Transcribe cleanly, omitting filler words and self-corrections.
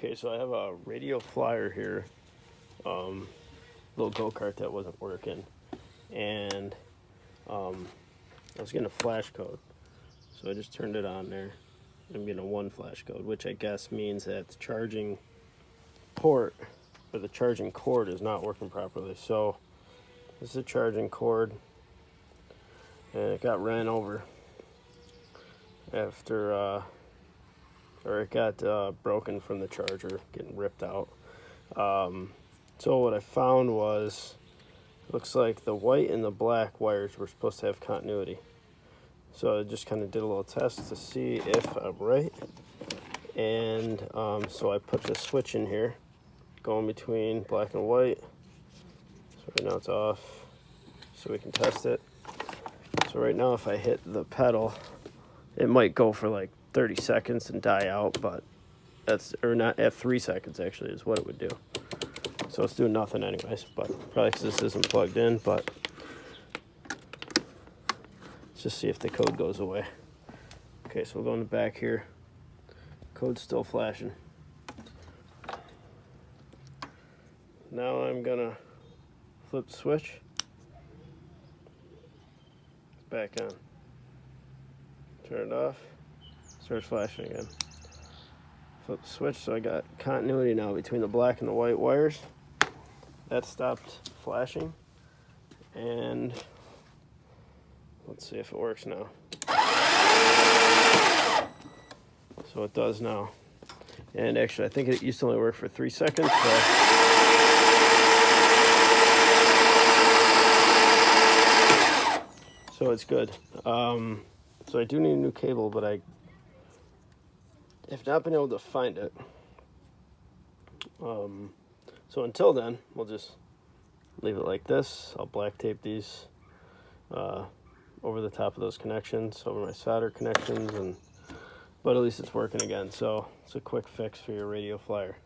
Okay, so I have a radio flyer here, little go-kart that wasn't working, and I was getting a flash code, so I just turned it on there. I'm getting a 1 flash code, which I guess means that the charging port or the charging cord is not working properly. So this is a charging cord, and it got ran over after or it got broken from the charger, getting ripped out. So what I found was, looks like the white and the black wires were supposed to have continuity. So I just kind of did a little test to see if I'm right. And so I put the switch in here, going between black and white. So right now it's off, so we can test it. So right now if I hit the pedal, it might go for like 30 seconds and die out, but that's, or not, at 3 seconds actually is what it would do. So it's doing nothing anyways, but probably because this isn't plugged in, but let's just see if the code goes away. Okay, so we'll go in the back here. Code's still flashing. Now I'm gonna flip the switch. Back on. Turn it off. Starts flashing again. Flip the switch, so I got continuity now between the black and the white wires. That stopped flashing, and let's see if it works now. So it does now. And actually, I think it used to only work for 3 seconds. So it's good. So I do need a new cable, but I have not been able to find it. So until then, we'll just leave it like this. I'll black tape these over the top of those connections, over my solder connections, but at least it's working again. So it's a quick fix for your radio flyer.